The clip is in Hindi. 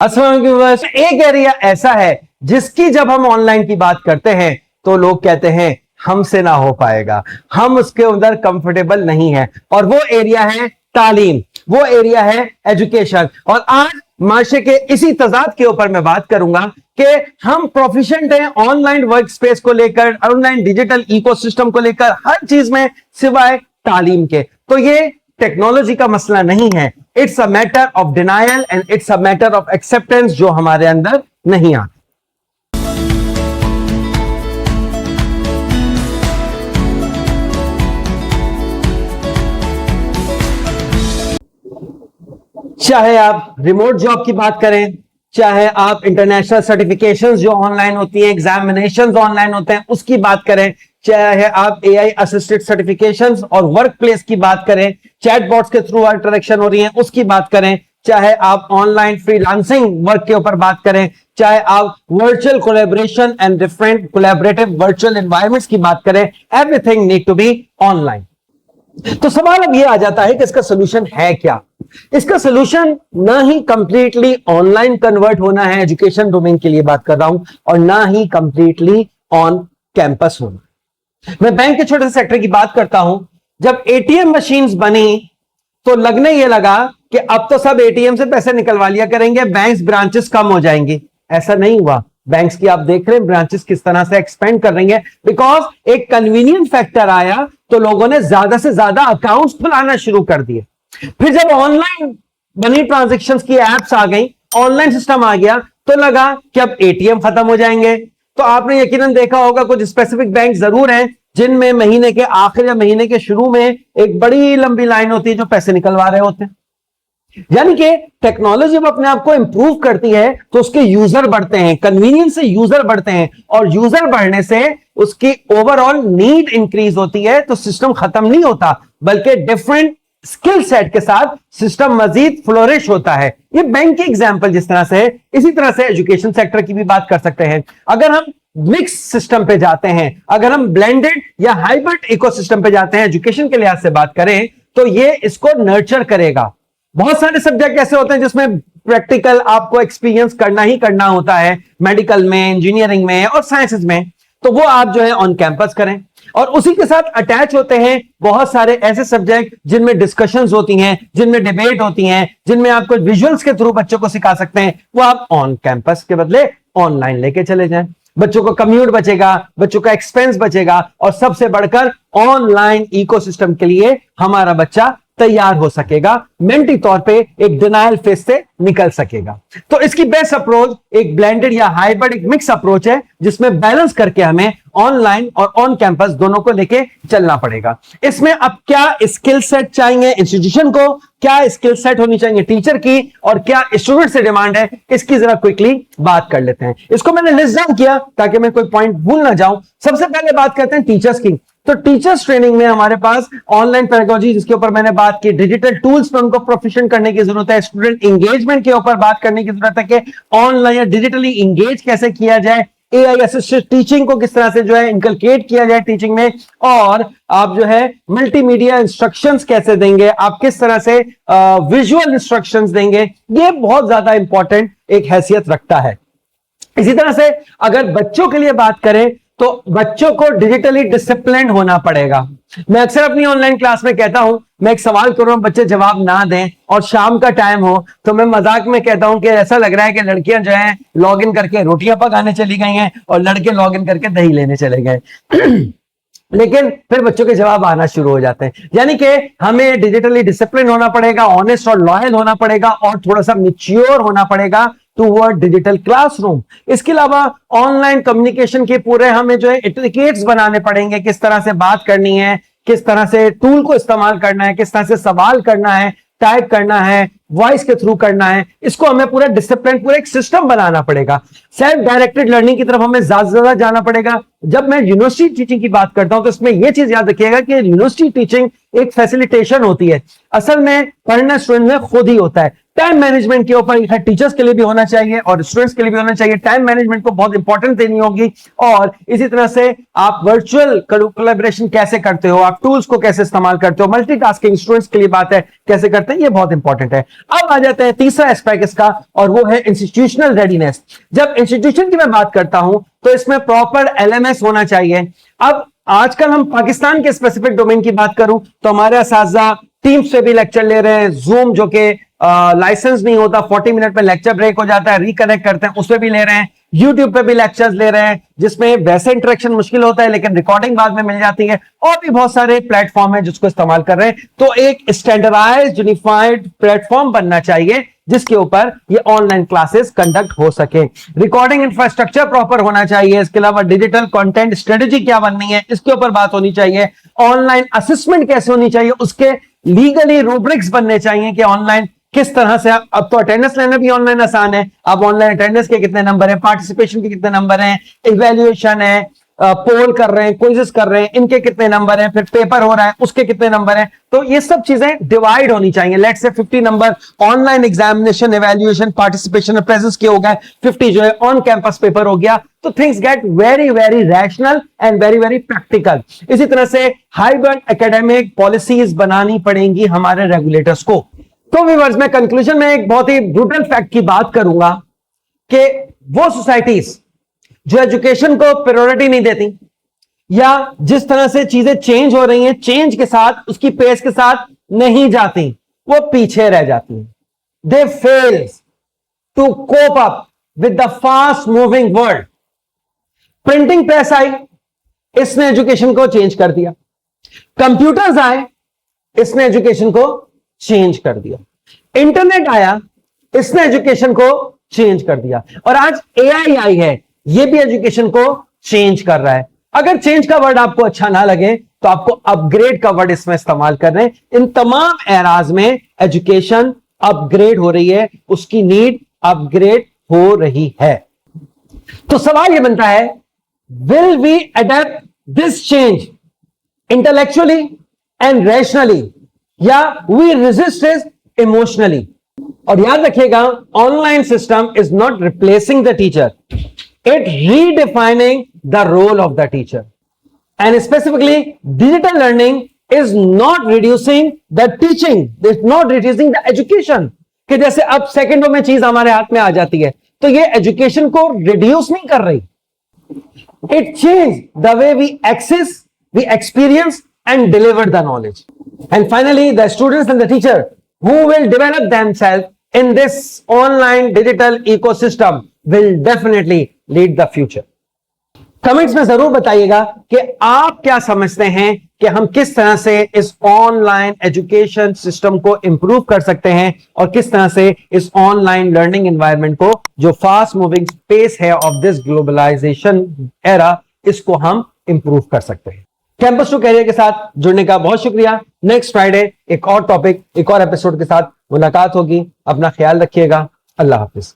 अस्सलाम वालेकुम। एक एरिया ऐसा है जिसकी जब हम ऑनलाइन की बात करते हैं तो लोग कहते हैं हमसे ना हो पाएगा, हम उसके अंदर कंफर्टेबल नहीं है, और वो एरिया है तालीम, वो एरिया है एजुकेशन। और आज माशरे के इसी तजाद के ऊपर मैं बात करूंगा कि हम प्रोफिशिएंट हैं ऑनलाइन वर्क स्पेस को लेकर, ऑनलाइन डिजिटल इकोसिस्टम को लेकर, हर चीज में सिवाय तालीम के। तो ये टेक्नोलॉजी का मसला नहीं है, it's a matter of denial and it's a matter of acceptance जो हमारे अंदर नहीं आता। चाहे आप रिमोट जॉब की बात करें, चाहे आप इंटरनेशनल सर्टिफिकेशंस जो ऑनलाइन होती हैं, एग्जामिनेशंस ऑनलाइन होते हैं उसकी बात करें, चाहे आप एआई असिस्टेड सर्टिफिकेशंस और वर्क प्लेस की बात करें, चैटबॉट्स के थ्रू इंटरेक्शन हो रही है उसकी बात करें, चाहे आप ऑनलाइन फ्रीलांसिंग वर्क के ऊपर बात करें, चाहे आप virtual collaboration and different collaborative virtual environments की बात करें, everything need to be online. तो सवाल अब यह आ जाता है कि इसका सोल्यूशन है क्या। इसका सोल्यूशन ना ही कंप्लीटली ऑनलाइन कन्वर्ट होना है, एजुकेशन डोमेन के लिए बात कर रहा हूं, और ना ही कंप्लीटली ऑन कैंपस होना। मैं बैंक के छोटे से सेक्टर की बात करता हूं। जब एटीएम मशीन्स बनी तो लगने ये लगा कि अब तो सब एटीएम से पैसे निकलवा लिया करेंगे, बैंक्स ब्रांचेस कम हो जाएंगे। ऐसा नहीं हुआ। बैंक्स की आप देख रहे हैं ब्रांचेस किस तरह से एक्सपेंड कर रही हैं, बिकॉज एक कन्वीनियंट फैक्टर आया तो लोगों ने ज्यादा से ज्यादा अकाउंट्स खुलाना शुरू कर दिए। फिर जब ऑनलाइन मनी ट्रांजैक्शंस की एप्स आ गई, ऑनलाइन सिस्टम आ गया, तो लगा कि अब एटीएम खत्म हो जाएंगे। तो आपने यकीनन देखा होगा कुछ स्पेसिफिक बैंक जरूर हैं जिनमें महीने के आखिर या महीने के शुरू में एक बड़ी लंबी लाइन होती है जो पैसे निकलवा रहे होते हैं। यानी कि टेक्नोलॉजी जब अपने आप को इंप्रूव करती है तो उसके यूजर बढ़ते हैं, कन्वीनियंस से यूजर बढ़ते हैं, और यूजर बढ़ने से उसकी ओवरऑल नीड इंक्रीज होती है। तो सिस्टम खत्म नहीं होता, बल्कि डिफरेंट स्किल सेट के साथ सिस्टम मजीद फ्लोरिश होता है। ये बैंक के एग्जांपल जिस तरह से है, इसी तरह से एजुकेशन सेक्टर की भी बात कर सकते हैं। अगर हम मिक्स सिस्टम पे जाते हैं, अगर हम ब्लेंडेड या हाइब्रिड इकोसिस्टम पे जाते हैं, एजुकेशन के लिहाज से बात करें, तो ये इसको नर्चर करेगा। बहुत सारे सब्जेक्ट ऐसे होते हैं जिसमें प्रैक्टिकल आपको एक्सपीरियंस करना ही करना होता है, मेडिकल में, इंजीनियरिंग में और साइंसेज में, तो वो आप जो है ऑन कैंपस करें। और उसी के साथ अटैच होते हैं बहुत सारे ऐसे सब्जेक्ट जिनमें डिस्कशंस होती हैं, जिनमें डिबेट होती हैं, जिनमें आपको विजुअल्स के थ्रू बच्चों को सिखा सकते हैं, वो आप ऑन कैंपस के बदले ऑनलाइन लेके चले जाएं। बच्चों को कम्यूट बचेगा, बच्चों का एक्सपेंस बचेगा, और सबसे बढ़कर ऑनलाइन इकोसिस्टम के लिए हमारा बच्चा तैयार हो सकेगा, मेंटली तौर पे एक डिनायल फेज से निकल सकेगा। तो इसकी बेस्ट अप्रोच एक ब्लेंडेड या हाइब्रिड, एक मिक्स अप्रोच है जिसमें बैलेंस करके हमें ऑनलाइन और ऑन कैंपस दोनों को लेके चलना पड़ेगा। इसमें अब क्या स्किल सेट चाहिए इंस्टीट्यूशन को, क्या स्किल सेट होनी चाहिए टीचर की, और क्या स्टूडेंट से डिमांड है, इसकी जरा क्विकली बात कर लेते हैं। इसको मैंने लिस्ट डाउन किया ताकि मैं कोई पॉइंट भूल ना जाऊं। सबसे पहले बात करते हैं टीचर्स की। तो टीचर्स ट्रेनिंग में हमारे पास ऑनलाइन पेडागोजी, जिसके ऊपर मैंने बात की, डिजिटल टूल्स पर उनको प्रोफिशिएंट करने की जरूरत है, स्टूडेंट एंगेजमेंट के ऊपर बात करने की जरूरत है कि ऑनलाइन या डिजिटली एंगेज कैसे किया जाए, एआई असिस्टेड टीचिंग को किस तरह से जो है इनकलकेट किया जाए टीचिंग में, और आप जो है मल्टीमीडिया इंस्ट्रक्शंस कैसे देंगे, आप किस तरह से विजुअल इंस्ट्रक्शंस देंगे, ये बहुत ज्यादा इंपॉर्टेंट एक हैसियत रखता है। इसी तरह से अगर बच्चों के लिए बात करें तो बच्चों को डिजिटली डिसिप्लिन होना पड़ेगा। मैं अक्सर अपनी ऑनलाइन क्लास में कहता हूं, मैं एक सवाल कर रहा हूं, बच्चे जवाब ना दें और शाम का टाइम हो, तो मैं मजाक में कहता हूं कि ऐसा लग रहा है कि लड़कियां जो है लॉग इन करके रोटियां पकाने चली गई हैं और लड़के लॉग इन करके दही लेने चले गए। लेकिन फिर बच्चों के जवाब आना शुरू हो जाते हैं। यानी कि हमें डिजिटली डिसिप्लिन होना पड़ेगा, ऑनेस्ट और लॉयल होना पड़ेगा, और थोड़ा सा मैच्योर होना पड़ेगा टूवर्ड डिजिटल क्लासरूम। इसके अलावा ऑनलाइन कम्युनिकेशन के पूरे हमें जो है एटिकेट्स बनाने पड़ेंगे, किस तरह से बात करनी है, किस तरह से टूल को इस्तेमाल करना है, किस तरह से सवाल करना है, टाइप करना है, वॉइस के थ्रू करना है। इसको हमें पूरा डिसिप्लिन, पूरा एक सिस्टम बनाना पड़ेगा। सेल्फ डायरेक्टेड लर्निंग की तरफ हमें ज्यादा से ज्यादा जाना पड़ेगा। जब मैं यूनिवर्सिटी टीचिंग की बात करता हूं तो इसमें यह चीज याद रखिएगा कि यूनिवर्सिटी टीचिंग एक फैसिलिटेशन होती है, असल में पढ़ना स्टूडेंट में खुद ही होता है। टाइम मैनेजमेंट के ऊपर टीचर्स के लिए भी होना चाहिए और स्टूडेंट्स के लिए भी होना चाहिए। टाइम मैनेजमेंट को बहुत इंपॉर्टेंट देनी होगी, और इसी तरह से आप वर्चुअल कोलैबोरेशन कैसे करते हो, आप टूल्स को कैसे इस्तेमाल करते हो, मल्टीटास्किंग स्टूडेंट्स के लिए बात है कैसे करते हैं, ये बहुत इंपॉर्टेंट है। अब आ जाते हैं तीसरा एस्पेक्ट इसका, और वो है इंस्टीट्यूशनल रेडीनेस। जब इंस्टीट्यूशन की मैं बात करता हूं तो इसमें प्रॉपर एलएमएस होना चाहिए। अब आजकल हम पाकिस्तान के स्पेसिफिक डोमेन की बात करूं तो हमारे असातिज़ा टीम्स पे भी लेक्चर ले रहे हैं, जूम जो कि लाइसेंस नहीं होता, 40 मिनट में लेक्चर ब्रेक हो जाता है, रिकनेक्ट करते हैं, उस पर भी ले रहे हैं, यूट्यूब पे भी लेक्चर्स ले रहे हैं जिसमें वैसे इंटरेक्शन मुश्किल होता है लेकिन रिकॉर्डिंग बाद में मिल जाती है, और भी बहुत सारे प्लेटफॉर्म है जिसको इस्तेमाल कर रहे हैं। तो एक स्टैंडर्डाइज्ड यूनिफाइड प्लेटफॉर्म बनना चाहिए जिसके ऊपर ये ऑनलाइन क्लासेस कंडक्ट हो सके। रिकॉर्डिंग इंफ्रास्ट्रक्चर प्रॉपर होना चाहिए, इसके अलावा डिजिटल कंटेंट स्ट्रेटेजी क्या बननी है इसके ऊपर बात होनी चाहिए, ऑनलाइन असेसमेंट कैसे होनी चाहिए, उसके लीगली रूब्रिक्स बनने चाहिए कि ऑनलाइन किस तरह से। अब तो अटेंडेंस लेना भी ऑनलाइन आसान है, अब ऑनलाइन अटेंडेंस के कितने नंबर हैं, पार्टिसिपेशन के कितने नंबर हैं, इवैल्यूएशन है, पोल कर रहे हैं, क्विज़ेस कर रहे हैं, इनके कितने नंबर हैं, फिर पेपर हो रहा है उसके कितने नंबर हैं। तो ये सब चीजें डिवाइड होनी चाहिए। Let's say 50 number online examination, evaluation, participation और प्रेजेंस के हो गए, 50 जो है ऑन कैंपस पेपर हो गया। तो things get very very rational and very very practical. इसी तरह से हाइब्रिड एकेडमिक पॉलिसीज बनानी पड़ेंगी हमारे रेगुलेटर्स को। तो व्यूअर्स, मैं कंक्लूजन में एक बहुत ही ब्रूटल फैक्ट की बात करूंगा कि वो सोसाइटीज जो एजुकेशन को प्रायोरिटी नहीं देती, या जिस तरह से चीजें चेंज हो रही हैं, चेंज के साथ, उसकी पेस के साथ नहीं जाती, वो पीछे रह जाती हैं। They fail to cope up with the fast moving world. Printing press आई, इसने एजुकेशन को चेंज कर दिया। कंप्यूटर्स आए, इसने एजुकेशन को चेंज कर दिया। इंटरनेट आया, इसने एजुकेशन को चेंज कर दिया। और आज एआई आई है, ये भी एजुकेशन को चेंज कर रहा है। अगर चेंज का वर्ड आपको अच्छा ना लगे तो आपको अपग्रेड का वर्ड इसमें इस्तेमाल कर रहे हैं। इन तमाम एराज में एजुकेशन अपग्रेड हो रही है, उसकी नीड अपग्रेड हो रही है। तो सवाल यह बनता है, will we adapt this change intellectually and rationally, या वी रेजिस्ट इट इमोशनली? और याद रखिएगा, online system is not replacing the teacher, it redefining the role of the teacher. And specifically digital learning is not reducing the teaching, it's not reducing the education, कि जैसे अब सेकंडों में चीज हमारे हाथ में आ जाती है तो ये एजुकेशन को रिड्यूस नहीं कर रही, it changed the way we access, we experience and deliver the knowledge. And finally the students and the teacher who will develop themselves in this online digital ecosystem will definitely lead the future. Comments में जरूर बताइएगा कि आप क्या समझते हैं कि हम किस तरह से इस ऑनलाइन एजुकेशन सिस्टम को इंप्रूव कर सकते हैं और किस तरह से इस ऑनलाइन लर्निंग एनवायरनमेंट को, जो फास्ट मूविंग स्पेस है ऑफ दिस ग्लोबलाइजेशन एरा, इसको हम इंप्रूव कर सकते हैं। कैंपस टू कैरियर के साथ जुड़ने का बहुत शुक्रिया। नेक्स्ट फ्राइडे एक और टॉपिक, एक और एपिसोड के साथ मुलाकात होगी। अपना ख्याल रखिएगा। अल्लाह हाफिज।